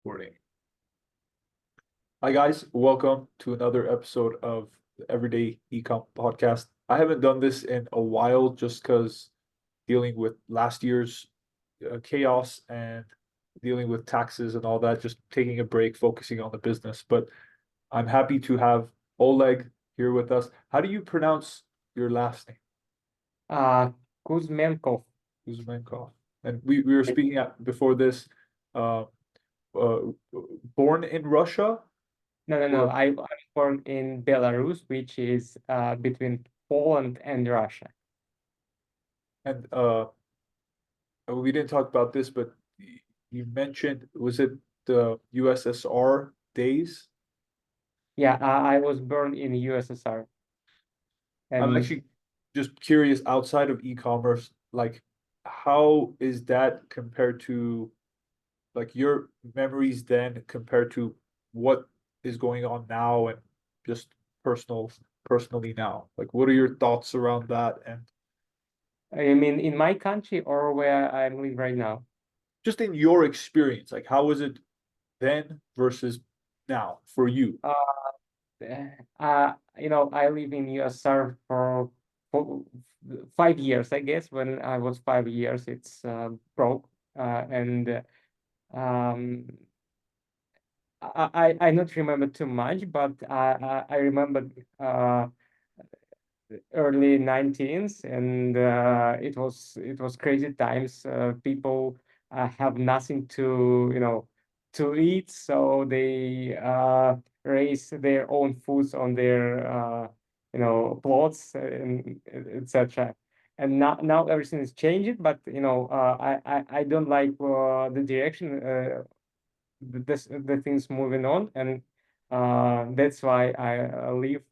Recording. Hi guys, welcome to another episode of the Everyday Ecom podcast. I haven't done this in a while just because dealing with last year's chaos and dealing with taxes and all that, just taking a break, focusing on the business. But I'm happy to have Oleg here with us. How do you pronounce your last name? Uh, Kuzmenkov. Kuzmenkov. And we were speaking before this, uh, uh, born in Russia No. or I'm born in Belarus, which is between Poland and Russia. and we didn't talk about this, but you mentioned, was it the USSR days? Yeah, I was born in USSR, I'm and actually just curious outside of e-commerce, like how is that compared to like your memories then compared to what is going on now and just personally now? Like what are your thoughts around that and I mean in my country or where I'm living right now. just in your experience, like how was it then versus now for you? Uh, I live in USSR for 5 years, I guess. When I was 5 years, it's broke, and um, I not remember too much, but I remember early 19s, and it was crazy times. People have nothing to eat, so they raise their own foods on their plots and etc. And now everything is changing, but I don't like the direction the things moving on, and that's why I leave.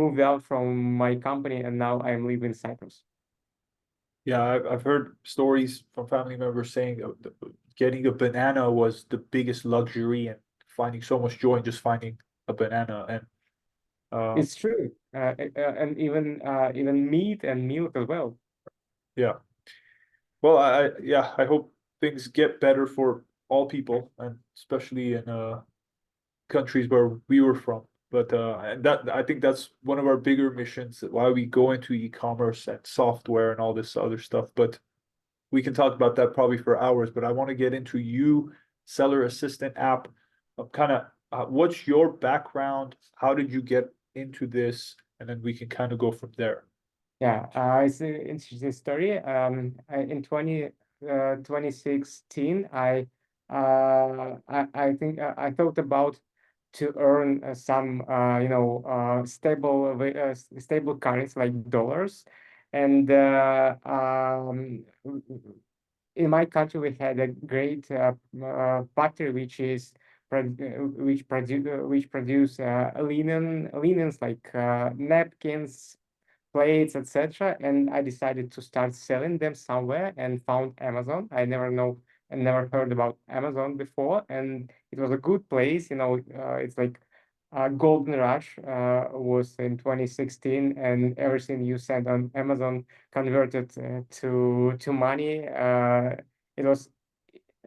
Moved out from my company, and now I'm living in Cyprus. Yeah, I've heard stories from family members saying getting a banana was the biggest luxury and finding so much joy in just finding a banana. And uh, It's true, and even meat and milk as well. yeah, well, yeah, I hope things get better for all people, and especially in countries where we were from. But and that I think that's one of our bigger missions, why we go into e-commerce and software and all this other stuff. But we can talk about that probably for hours, but I want to get into you, seller assistant app. Kind of, what's your background? How did you get into this? And then we can kind of go from there. Yeah, it's an interesting story. In 2016, I think I thought about to earn some stable currency like dollars, and in my country we had a great factory which produce linens like napkins, plates, etc. And I decided to start selling them somewhere and found Amazon. I never know and never heard about Amazon before, and it was a good place. It's like golden rush was in 2016, and everything you sent on Amazon converted to money. It was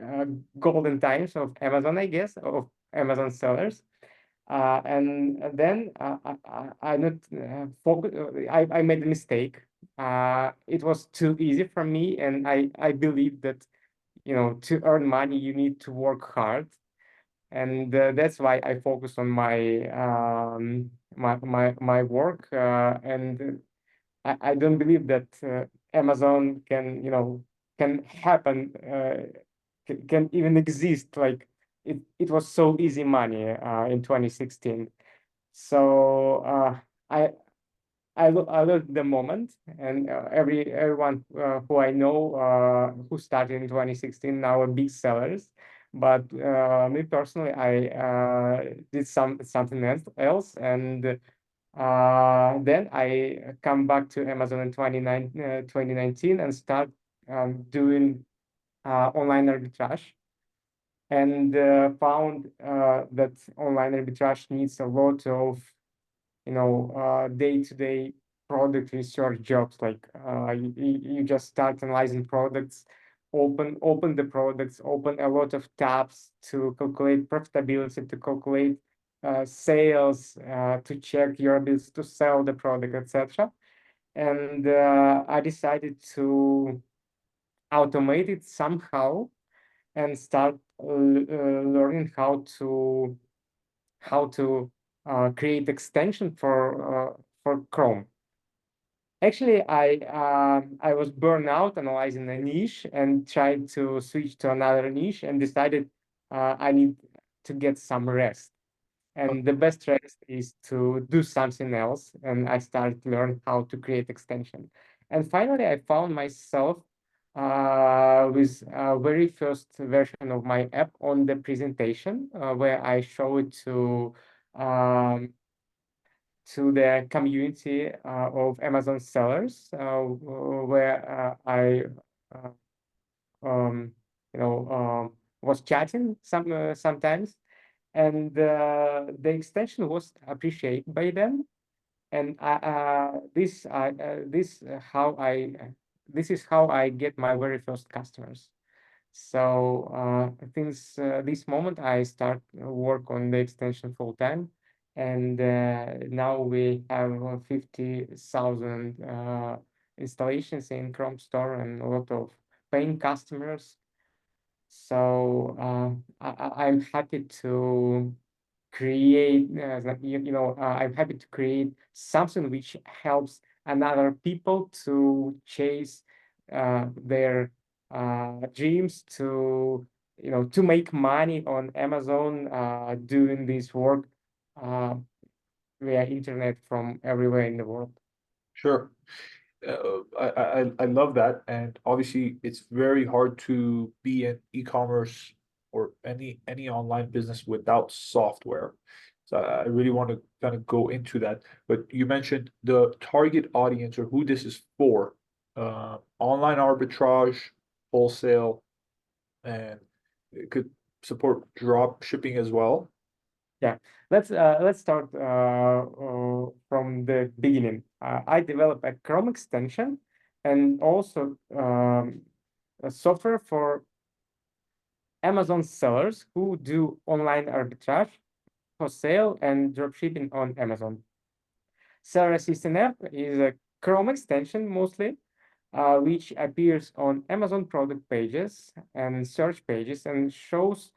uh, golden times of Amazon, I guess, of Amazon sellers. And then I not focus. I made a mistake. It was too easy for me, and I believe that to earn money you need to work hard, and that's why I focus on my work, and I don't believe that Amazon can happen, can even exist. Like it was so easy money in 2016. So I I look the moment, and everyone who I know who started in 2016 now are big sellers. But me personally, I did something else, and then I come back to Amazon in 2019 and start doing online arbitrage, and found that online arbitrage needs a lot of day-to-day product research jobs. Like you just start analyzing products open the products, open a lot of tabs to calculate profitability, to calculate sales, to check your ability to sell the product, etc. And I decided to automate it somehow and start learning how to create extension for Chrome. Actually, I was burned out analyzing a niche and tried to switch to another niche and decided I need to get some rest. And the best rest is to do something else. And I started to learn how to create extension. And finally, I found myself with a very first version of my app on the presentation where I show it um, to the community of Amazon sellers, where I uh, um, was chatting sometimes, and the extension was appreciated by them. And this is how I get my very first customers. So since this moment, I start work on the extension full time, and now we have 50,000 installations in Chrome Store and a lot of paying customers. So I'm happy to create, I'm happy to create something which helps another people to chase their dreams, to make money on Amazon, doing this work uh, via internet from everywhere in the world. Sure. I love that, and obviously it's very hard to be an e-commerce or any online business without software. So I really want to kind of go into that. But you mentioned the target audience or who this is for, online arbitrage, wholesale, and it could support drop shipping as well. Yeah, let's start from the beginning. I developed a Chrome extension and also a software for Amazon sellers who do online arbitrage for sale and dropshipping on Amazon. Seller Assistant app is a Chrome extension mostly, which appears on Amazon product pages and search pages and shows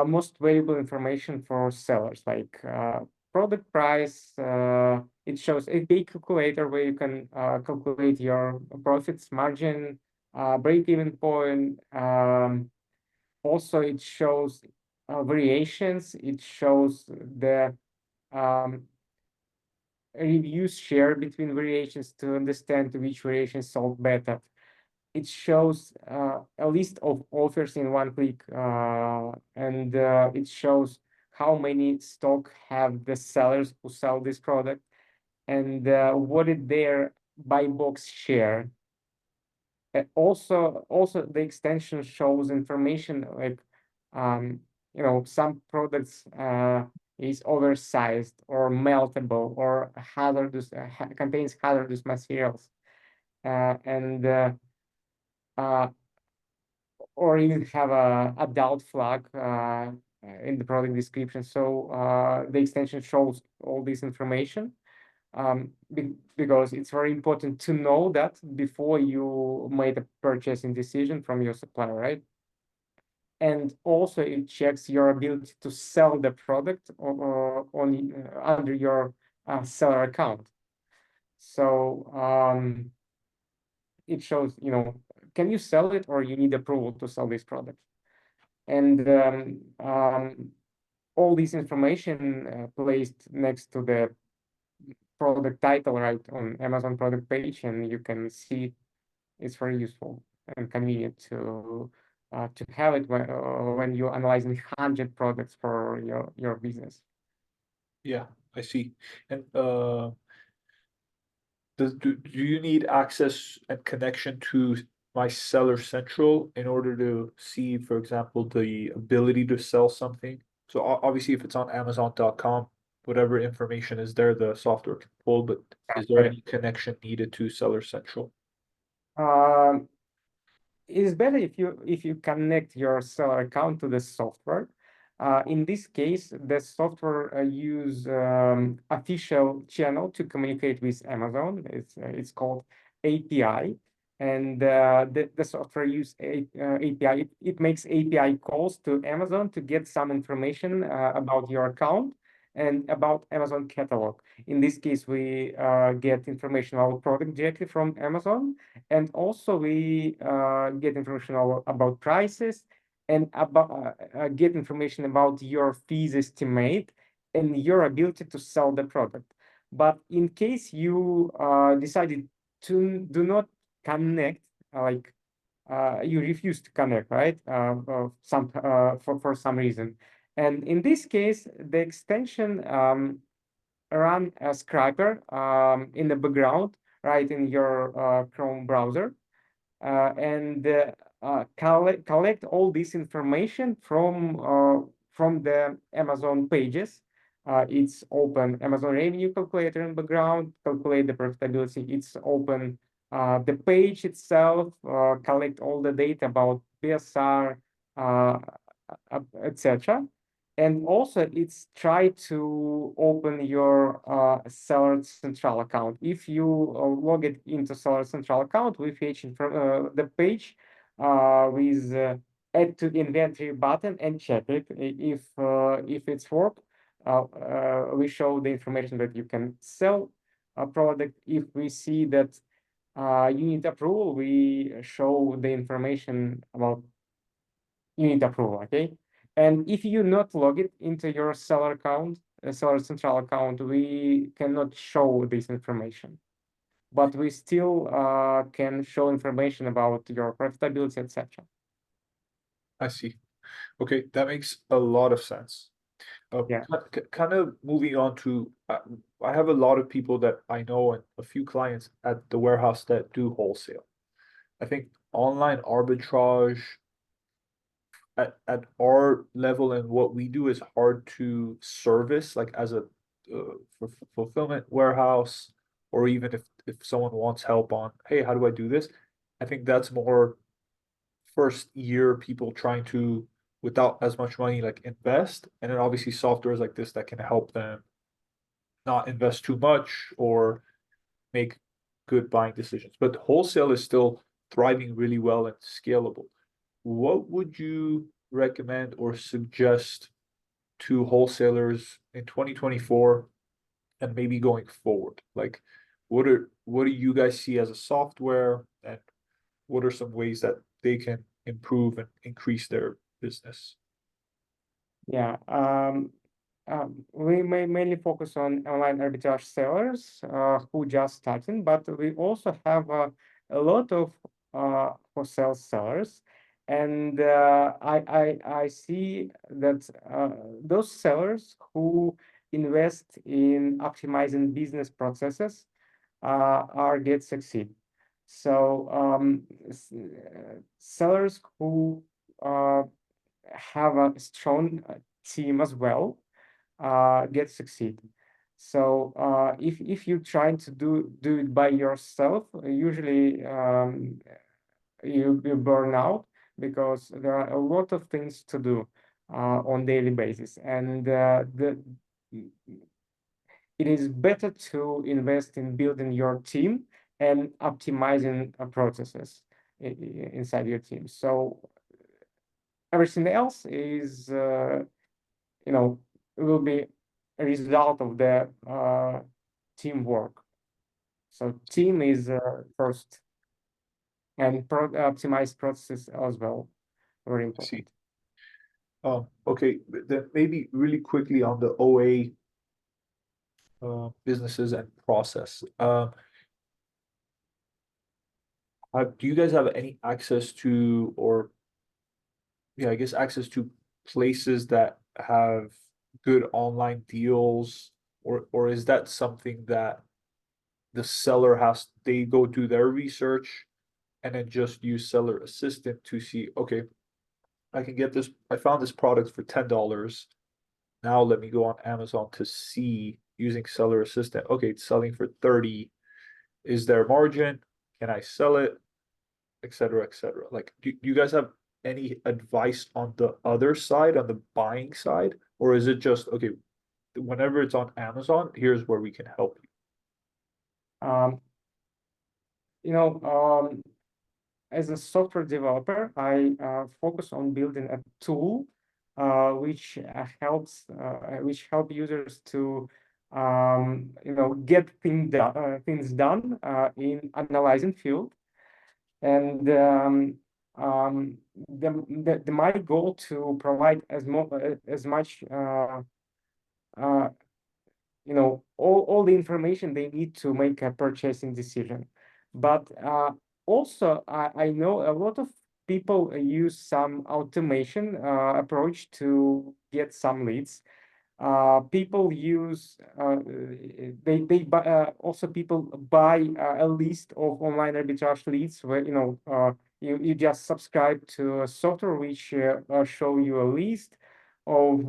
most valuable information for sellers, like product price. It shows a big calculator where you can calculate your profits margin, break-even point. Also, it shows variations. It shows the um, reviews share between variations to understand which variation sold better. It shows a list of offers in one click, and it shows how many stock have the sellers who sell this product, and what is their buy box share. Also, the extension shows information like, some products is oversized or meltable or hazardous, contains hazardous materials, and uh, or you have a adult flag in the product description. So the extension shows all this information, because it's very important to know that before you made a purchasing decision from your supplier, right? And also it checks your ability to sell the product on under your seller account. So it shows, can you sell it or you need approval to sell this product? And all this information placed next to the product title, right, on Amazon product page, and you can see it's very useful and convenient to have it when you're analyzing 100 products for your business. Yeah, I see. And do you need access and connection to my Seller Central in order to see, for example, the ability to sell something? So obviously, if it's on Amazon.com, whatever information is there, the software can pull, but is there Right. any connection needed to Seller Central? Um, it is better if you connect your seller account to the software. In this case, the software use official channel to communicate with Amazon. It's called API, and the software use API. It makes API calls to Amazon to get some information about your account and about Amazon catalog. In this case, we get information about product directly from Amazon, and also we get information about prices and about get information about your fees estimate and your ability to sell the product. But in case you decided to do not connect, like you refuse to connect, right? For some reason. And in this case, the extension run a scraper in the background, right in your Chrome browser, and collect all this information from the Amazon pages. It's open Amazon revenue calculator in background, calculate the profitability. It's open the page itself, collect all the data about PSR, etc. And also it's try to open your seller central account. If you log it into seller central account, we fetch from the page with add to inventory button and check it. If it's work, we show the information that you can sell a product. If we see that you need approval, we show the information about you need approval, okay? And if you not log it into your seller account, seller central account, we cannot show this information, but we still can show information about your profitability, etc. I see. Okay, that makes a lot of sense. Yeah, Kind of moving on to, I have a lot of people that I know and a few clients at the warehouse that do wholesale. I think online arbitrage at our level and what we do is hard to service, like as a fulfillment warehouse, or even if someone wants help on, hey, how do I do this? I think that's more first year people trying to, without as much money, like invest, and then obviously softwares like this that can help them not invest too much or make good buying decisions. But wholesale is still thriving really well and scalable. What would you recommend or suggest to wholesalers in 2024 and maybe going forward? Like, what do you guys see as a software, and what are some ways that they can improve and increase their business? yeah. We may mainly focus on online arbitrage sellers who just starting, but we also have a lot of wholesale sellers, and I see that those sellers who invest in optimizing business processes are get succeed. So sellers who have a strong team as well get succeed. So if you try to do it by yourself, usually you burn out because there are a lot of things to do on daily basis, and it is better to invest in building your team and optimizing processes inside your team. So everything else is will be a result of the teamwork. So team is first, and optimize processes as well, very I see. important. Okay, then maybe really quickly on the OA businesses and process. Do you guys have any access to, or yeah, I guess access to places that have good online deals, or is that something that the seller has, they go do their research and then just use seller assistant to see, okay, I can get this, I found this product for $10. Now let me go on Amazon to see using seller assistant. Okay, it's selling for 30. Is there margin? Can I sell it? etc., etc. Like, do you guys have any advice on the other side, on the buying side, or is it just okay, whenever it's on Amazon, here's where we can help you? Um, you know, as a software developer, I focus on building a tool which help users to get things done in analyzing field. And my goal to provide as much uh, all the information they need to make a purchasing decision. But also, I know a lot of people use some automation approach to get some leads. People use they buy also people buy a list of online arbitrage leads where you just subscribe to a software which show you a list of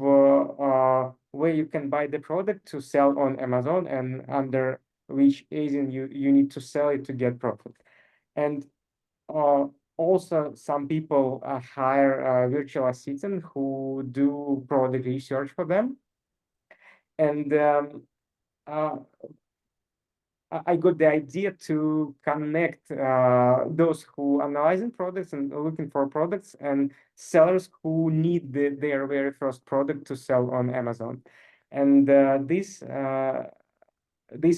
where you can buy the product to sell on Amazon and under which agent you need to sell it to get profit. And uh, also some people hire a virtual assistant who do product research for them. And uh, I got the idea to connect those who analyzing products and looking for products and sellers who need their very first product to sell on Amazon. And this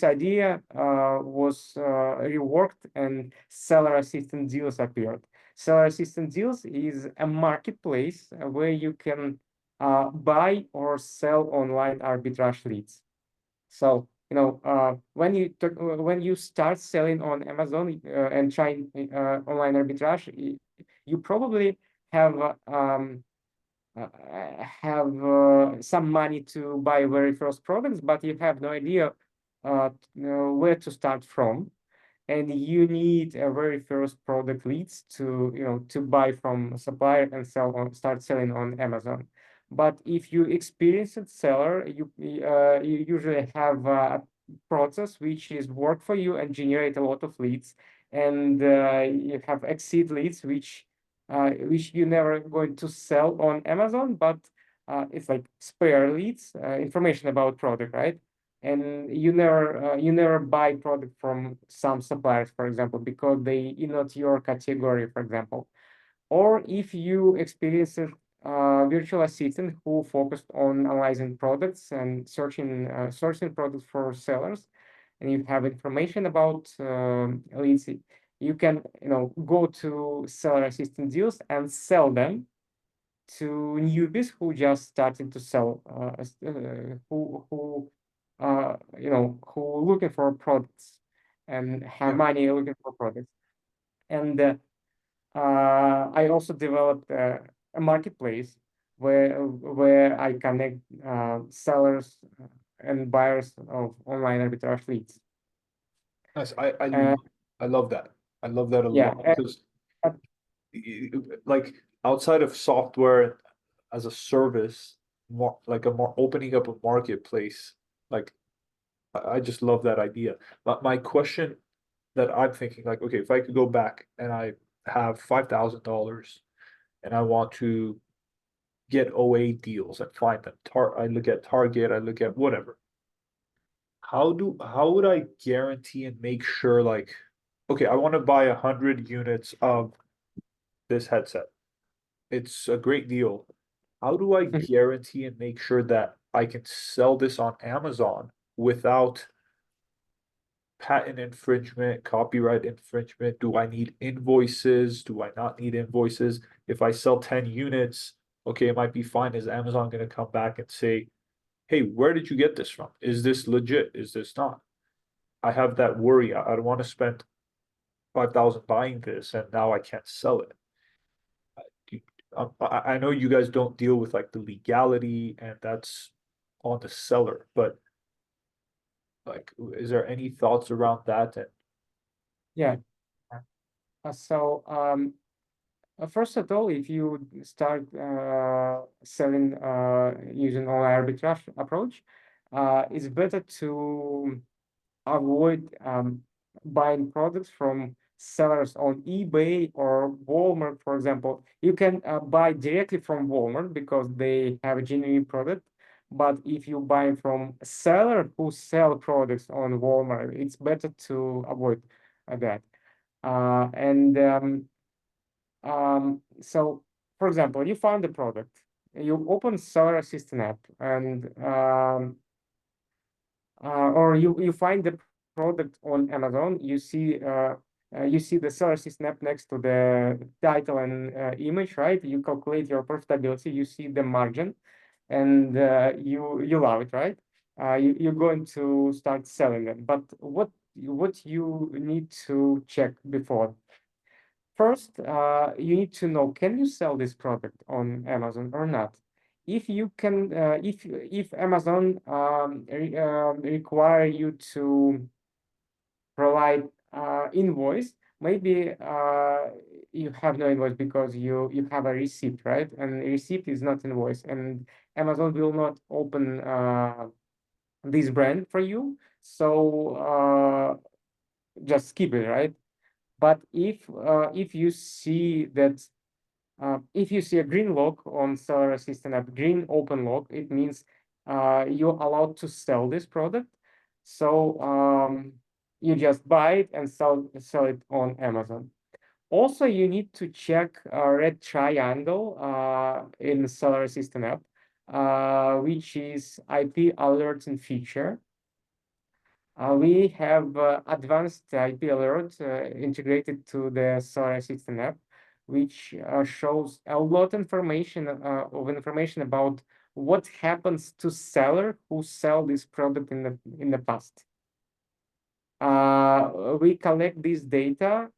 idea was reworked and seller assistant deals appeared. Seller assistant deals is a marketplace where you can buy or sell online arbitrage leads. So, when you start selling on Amazon and trying online arbitrage, you probably have some money to buy very first products, but you have no idea where to start from, and you need a very first product leads to buy from a supplier and start selling on Amazon. But if you experienced seller, you usually have a process which is work for you and generate a lot of leads, and you have exceed leads which you never going to sell on Amazon, but it's like spare leads, information about product, right? And you never buy product from some suppliers, for example, because they are not your category, for example. Or if you experience a virtual assistant who focused on analyzing products and sourcing products for sellers, and you have information about leads, you can go to seller assistant deals and sell them to newbies who just started to sell, who looking for products and have Yeah. money looking for products. And I also developed a marketplace where I connect sellers and buyers of online arbitrage leads. Nice. Uh, I love that. I love that a yeah, lot because uh, like outside of software as a service, more like a more opening up a marketplace, like I just love that idea. But my question that I'm thinking, like, okay, if I could go back and I have $5,000 and I want to get OA deals and find them. I look at Target, I look at whatever. How would I guarantee and make sure like, okay, I want to buy 100 units of this headset. It's a great deal. How do I guarantee and make sure that I can sell this on Amazon without patent infringement, copyright infringement? Do I need invoices? Do I not need invoices? If I sell 10 units, okay, it might be fine. Is Amazon going to come back and say, hey, where did you get this from? Is this legit? Is this not? I have that worry. I don't want to spend 5,000 buying this and now I can't sell it. I know you guys don't deal with like the legality and that's on the seller, but like, is there any thoughts around that? And yeah. So first of all, if you start selling using online arbitrage approach, it's better to avoid buying products from sellers on eBay or Walmart, for example. You can buy directly from Walmart because they have a genuine product. But if you buy from a seller who sell products on Walmart, it's better to avoid that. And so, for example, you found the product, you open seller assistant app, and or you find the product on Amazon. You see the seller assistant app next to the title and image, right? You calculate your profitability. You see the margin, and you love it, right? You're going to start selling them. But what you need to check before? First, you need to know, can you sell this product on Amazon or not? If you can, if Amazon require you to provide invoice, maybe you have no invoice because you have a receipt, right? And receipt is not invoice, and Amazon will not open this brand for you. So just skip it, right? But if you see that if you see a green log on seller assistant app, green open log, it means you're allowed to sell this product. So you just buy it and sell it on Amazon. Also, you need to check a red triangle in the seller assistant app, which is IP alerting feature. We have advanced IP alert integrated to the Seller Assistant app, which shows a lot of information about what happens to seller who sell this product in the past. We collect this data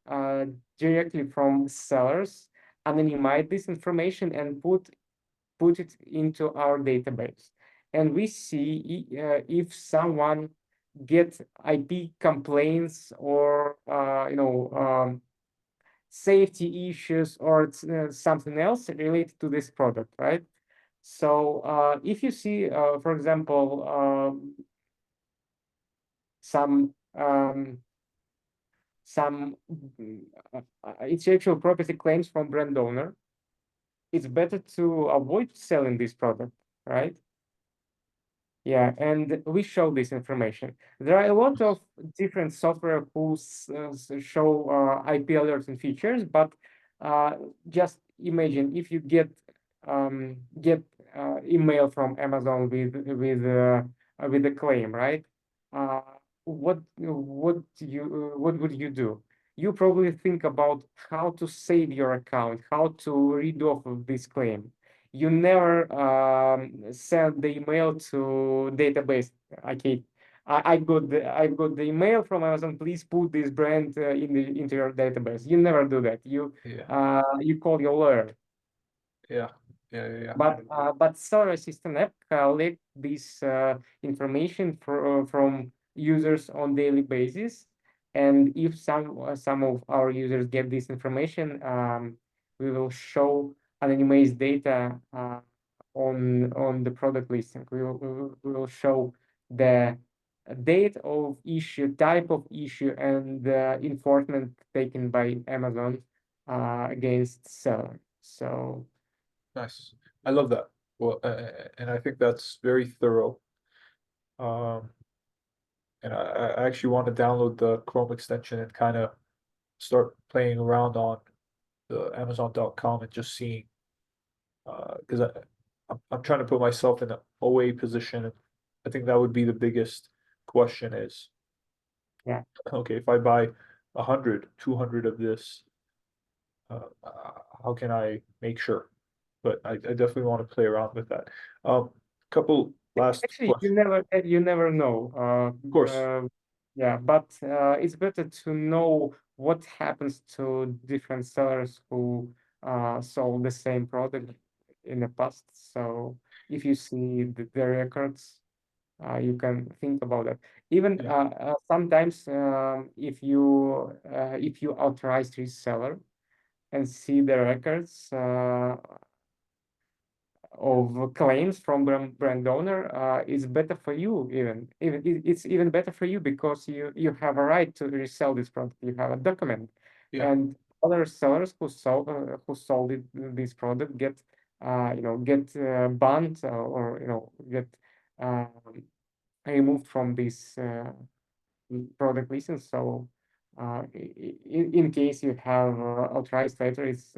directly from sellers, anonymize this information, and put it into our database. And we see if someone get IP complaints or safety issues or something else related to this product, right? So if you see, for example, some intellectual property claims from brand owner, it's better to avoid selling this product, right? Yeah, and we show this information. There are a lot of different software who show IP alerts and features, but just imagine if you get email from Amazon with a claim, right? Uh, what would you do? You probably think about how to save your account, how to read off of this claim. You never send the email to database. Okay, I got the email from Amazon. Please put this brand into your database. You never do that. Yeah. You call your lawyer. Yeah. Yeah. Yeah. Yeah. But Seller Assistant app collect this information from users on daily basis, and if some of our users get this information, we will show anonymized data on the product listing. We will show the date of issue, type of issue, and the enforcement taken by Amazon against seller. So. Nice. I love that. Well, and I think that's very thorough. Um, and I actually want to download the Chrome extension and kind of start playing around on the Amazon.com and just seeing, because I'm trying to put myself in an OA position. And I think that would be the biggest question is, Yeah. okay, if I buy 100, 200 of this, how can I make sure? But I definitely want to play around with that. Couple last Actually, questions. you never know. Of course. Yeah, but it's better to know what happens to different sellers who sold the same product in the past. So if you see the records, you can think about that. Even Yeah. sometimes, if you authorize reseller and see the records of claims from brand owner, is better for you. It's even better for you because you have a right to resell this product. You have a document. Yeah. and other sellers who sold this product get get banned or get um, removed from this product listing. So in case you have authorized letter, it's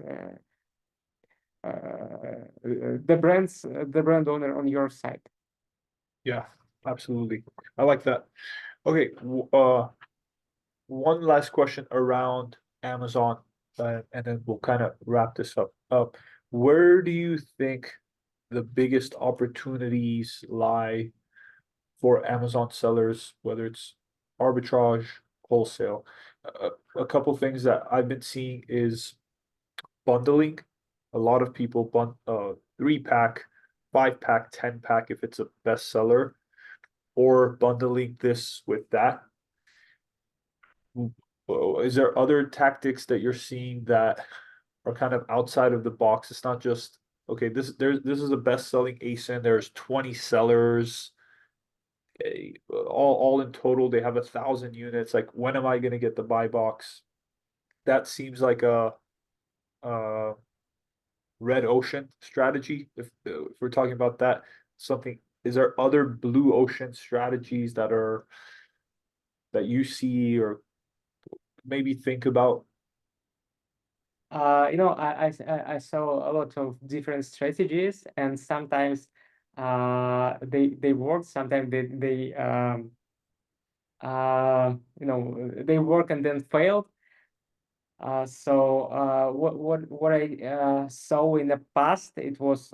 the brand owner on your side. Yeah, absolutely. I like that. Okay, one last question around Amazon, and then we'll kind of wrap this up. Where do you think the biggest opportunities lie for Amazon sellers, whether it's arbitrage, wholesale? A couple things that I've been seeing is bundling. A lot of people three pack, five pack, 10 pack if it's a bestseller, or bundling this with that. Is there other tactics that you're seeing that are kind of outside of the box? It's not just okay, this is a best-selling ASIN. There's 20 sellers. All in total, they have 1,000 units. Like, when am I gonna get the buy box? That seems like a red ocean strategy. If we're talking about that, something is there other blue ocean strategies that you see or maybe think about? I saw a lot of different strategies, and sometimes they work, sometimes they work and then failed. What I saw in the past, it was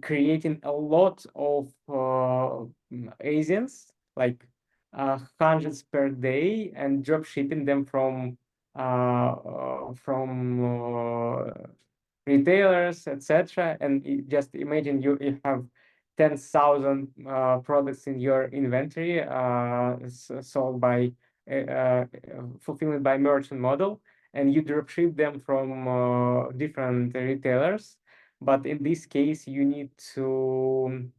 creating a lot of agents, like hundreds per day, and drop shipping them from retailers, etc. And just imagine you have 10,000 products in your inventory, sold by fulfillment by merchant model, and you drop ship them from different retailers. But in this case, you need to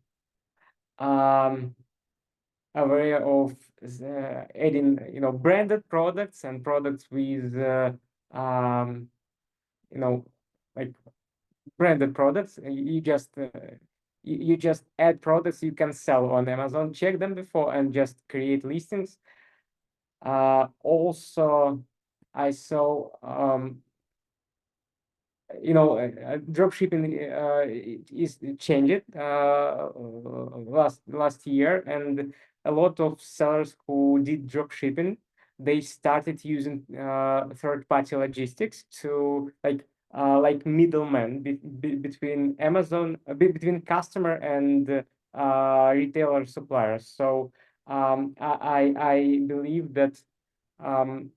um, aware of adding, branded products and products with, um, you know, like branded products. You just add products you can sell on Amazon. Check them before and just create listings. Also, I saw drop shipping is changed last year, and a lot of sellers who did drop shipping, they started using third-party logistics to like middlemen between Amazon, between customer and retailer suppliers. So I believe that um,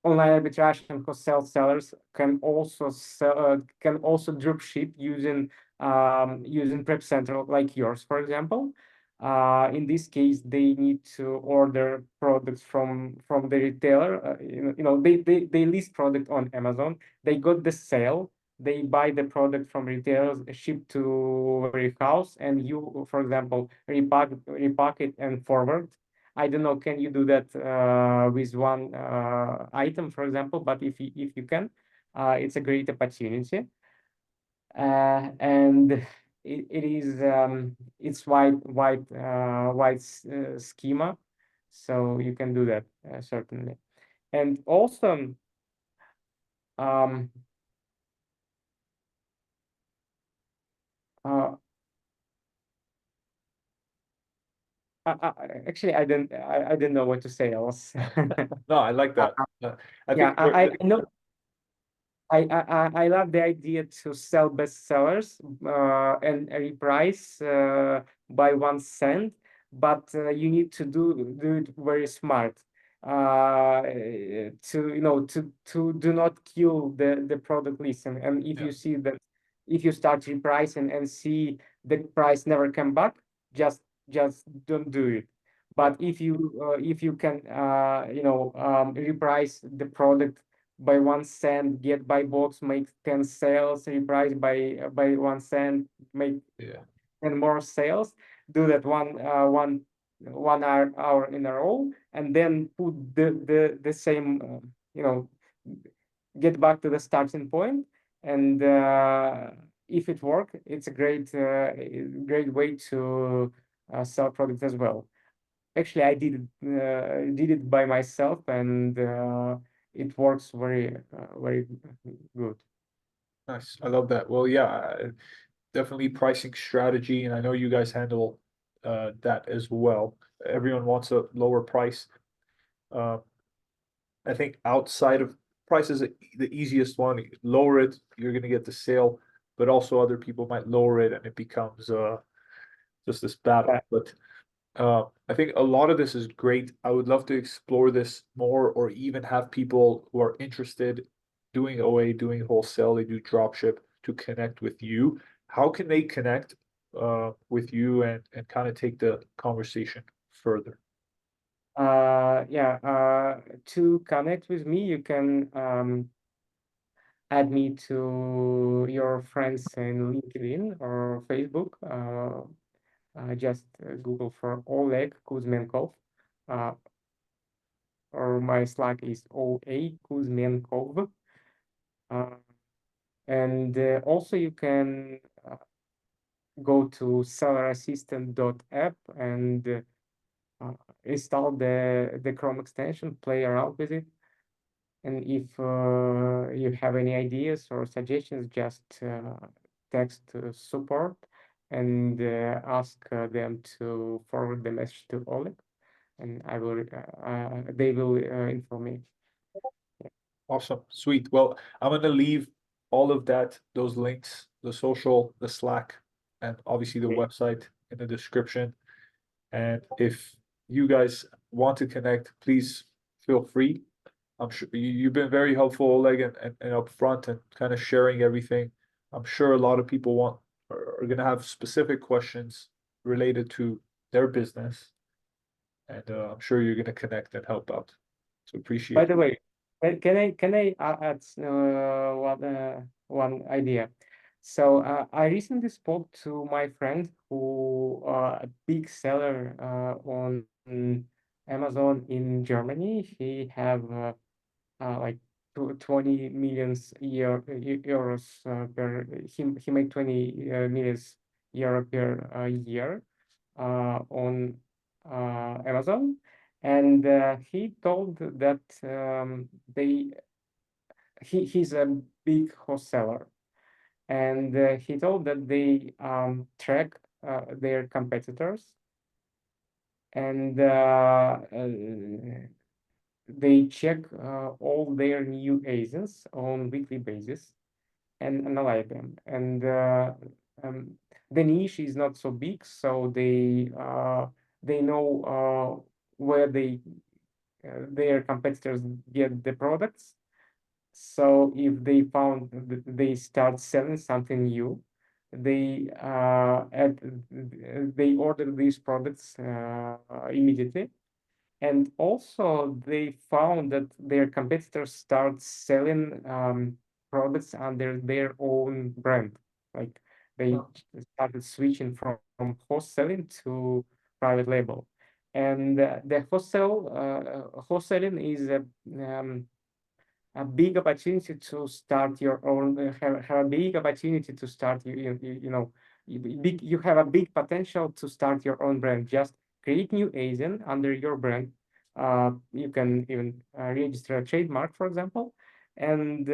online arbitrage and wholesale sellers can also drop ship using prep center like yours, for example. In this case, they need to order products from the retailer. They list product on Amazon. They got the sale. They buy the product from retailers, ship to warehouse, and you, for example, repack it and forward. I don't know, can you do that with one item, for example? But if you can, it's a great opportunity. And it is it's wide schema, so you can do that certainly. And also, um, uh, actually, I didn't know what to say else. No, I like Uh, that. I yeah, think we're I know. I love the idea to sell bestsellers and reprice by 1 cent, but you need to do it very smart to to do not kill the product listing. And if yeah, you see that, if you start repricing and see the price never come back, just don't do it. yeah, But if you can reprice the product by 1 cent, get by box, make 10 sales, reprice by 1 cent, make yeah, 10 more sales. Do that one 1 hour in a row, and then put the same, you know, get back to the starting point. And if it works, it's a great way to sell products as well. Actually, I did it by myself, and it works very good. Nice. I love that. Well, yeah, definitely pricing strategy, and I know you guys handle that as well. Everyone wants a lower price. Uh, I think outside of price is the easiest one. You lower it, you're gonna get the sale, but also other people might lower it, and it becomes just this battle. Yeah. But I think a lot of this is great. I would love to explore this more, or even have people who are interested doing OA, doing wholesale, they do drop ship to connect with you. How can they connect with you and kind of take the conversation further? Yeah. To connect with me, you can add me to your friends in LinkedIn or Facebook. Just Google for Oleg Kuzmenkov, uh, or my Slack is OA Kuzmenkov. Uh, and also you can go to sellerassistant.app and uh, install the Chrome extension, play around with it. And if you have any ideas or suggestions, just text support and ask them to forward the message to Oleg, and they will inform me. Awesome. Sweet. Well, I'm gonna leave all of that, those links, the social, the Slack, and obviously the Okay. website in the description. And if you guys want to connect, please feel free. I'm sure you've been very helpful, Oleg, and upfront and kind of sharing everything. I'm sure a lot of people are gonna have specific questions related to their business, and I'm sure you're gonna connect and help out. So By appreciate it. the way, can I add one idea? So I recently spoke to my friend who a big seller on Amazon in Germany. He have like 20 millions euros per he made 20 millions euro per year on Amazon, and he told that he's a big wholesaler, and he told that they track their competitors, and they check all their new ASINs on weekly basis and analyze them. And the niche is not so big, so they know where their competitors get the products. So if they found they start selling something new, they they order these products immediately. And also, they found that their competitors start selling products under their own brand. Like they Oh, started switching from wholesaling to private label. And the wholesaling is a big opportunity to start your own, have a big opportunity to start, you have a big potential to start your own brand. Just create new agent under your brand. You can even register a trademark, for example, and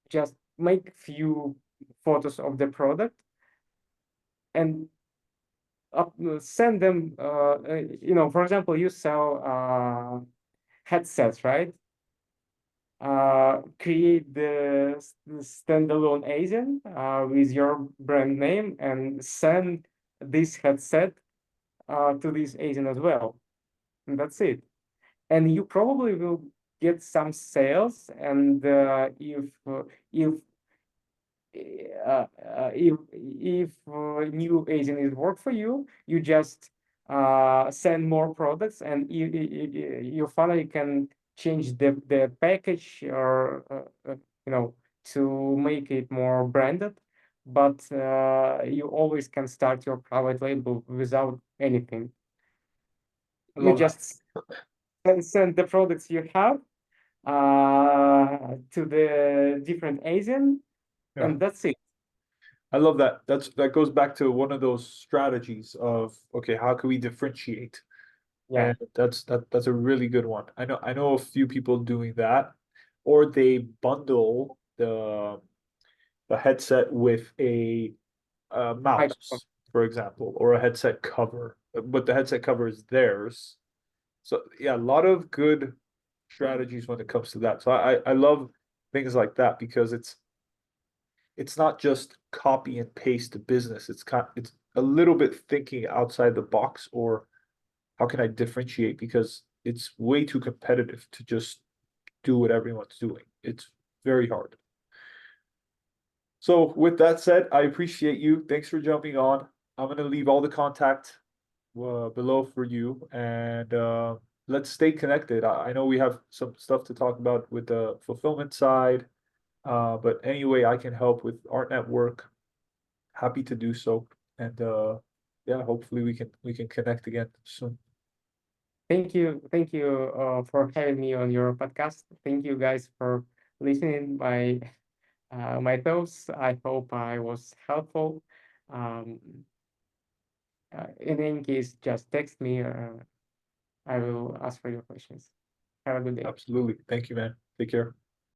just make few photos of the product and send them, for example, you sell headsets, right? Create the standalone agent with your brand name and send this headset to this agent as well. And that's it. And you probably will get some sales. And if new agent is work for you, you just send more products, and you finally can change the package or to make it more branded. But you always can start your private label without anything. I You love that. just send the products you have to the different agent, Yeah. and that's it. I love that. That goes back to one of those strategies of, okay, how can we differentiate? Yeah, And that's a really good one. I know a few people doing that, or they bundle the headset with a microphone. mouse, for example, or a headset cover, but the headset cover is theirs. So yeah, a lot of good strategies when it comes to that. So I love things like that because it's not just copy and paste the business. It's a little bit thinking outside the box, or how can I differentiate, because it's way too competitive to just do what everyone's doing. It's very hard. So with that said, I appreciate you. Thanks for jumping on. I'm gonna leave all the contact below for you, and let's stay connected. I know we have some stuff to talk about with the fulfillment side, but any way I can help with our network, happy to do so. And yeah, hopefully we can connect again soon. Thank you for having me on your podcast. Thank you guys for listening my thoughts. I hope I was helpful. Um, in any case, just text me. I will ask for your questions. Have a good day. Absolutely. Thank you, man. Take care.